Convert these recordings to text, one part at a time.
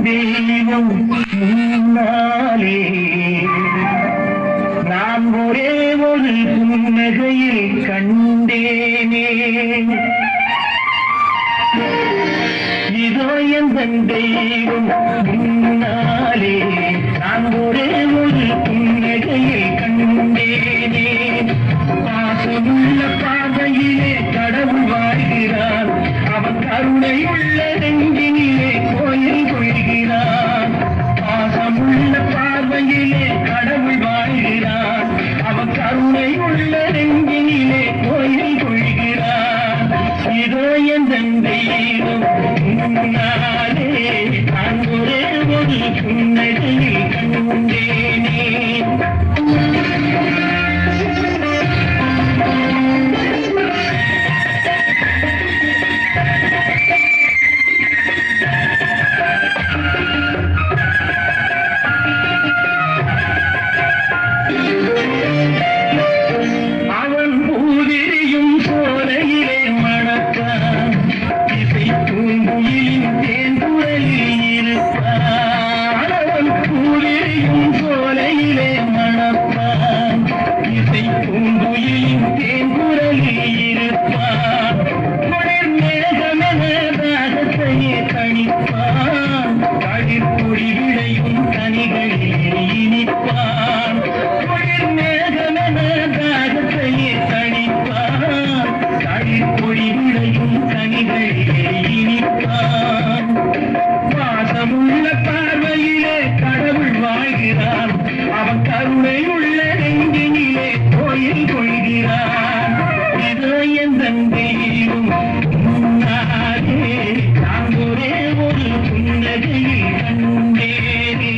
தெய்வம் முன்னாலே நான் ஒரே ஒரு புன்னகையில் கண்டேனே. இதோ என் தெய்வம் முன்னாலே நான் ஒரே ஒரு புன்னகையில் கண்டேனே. பாசமுள்ள பார்வையிலே கடவுள் வாழ்கிறார், அவன் கருணை உள்ள நெஞ்சினிலே கோயில் கொள்கிறார். பாசமுள்ள பார்வையிலே கடவுள் வாழ்கிறார், அவன் கருணை உள்ள நெஞ்சினிலே கோயில் கொள்கிறார். இதோ என் தெய்வம் முன்னாலே நான் ஒரே ஒரு புன்னகையில் கண்டேனே. பாசமுள்ள பார்வையிலே கடவுள் வாழ்கிறார், அவன் கருணை உள்ள நெஞ்சினிலே கோயில் கொள்கிறார். இதோ என் தெய்வம் முன்னாலே நான் ஒரே ஒரு புன்னகையில் கண்டேனே.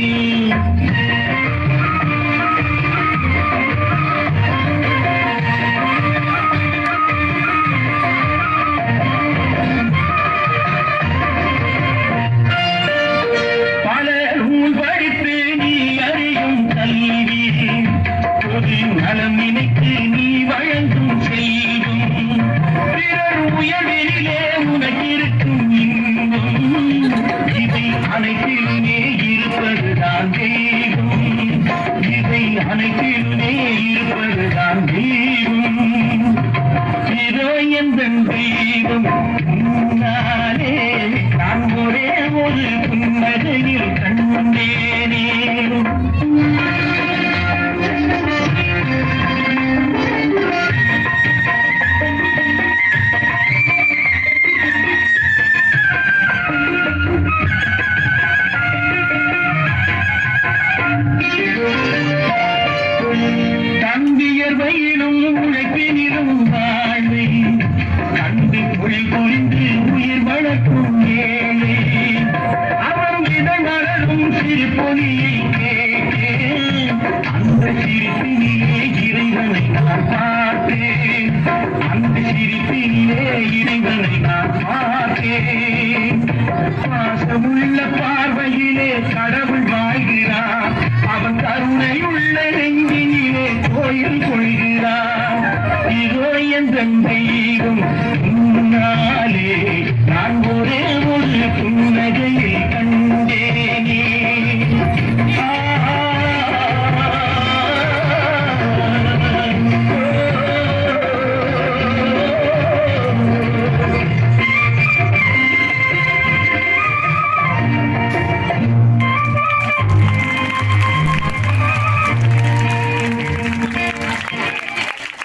நலம் நினைத்து நீ வழங்கும் செல்வம், பிறர் உயர்விலே உனக்கிருக்கும் இன்பம், இதை அனைத்திலுமே இருப்பதுதான் தெய்வம், இதை அனைத்திலுமே இருப்பதுதான் தெய்வம். இதோ என் தெய்வம் முன்னாலே நான் ஒரே ஒரு புன்னகையில் கண்டேனே. தம்பியர்வையிலும் உழைப்பினிலும் வாழ்வை கண்டு மொழி புரிந்து உயிர் வளர்க்கும் ஏழை, அவன் இதழ் மலரும் சிறு பொலியை கேட்டேன், அந்த சிரிப்பினிலே இறைவனை நான் பார்த்தேன், அந்த சிரிப்பினிலே இறைவனை நான் பார்த்தேன். பாசமுள்ள பார்வையிலே கடவுள் வாழ்கிறார், அவன் கருணை உள்ள நெஞ்சினிலே கோயில் கொள்கிறார். இதோ என் தெய்வம்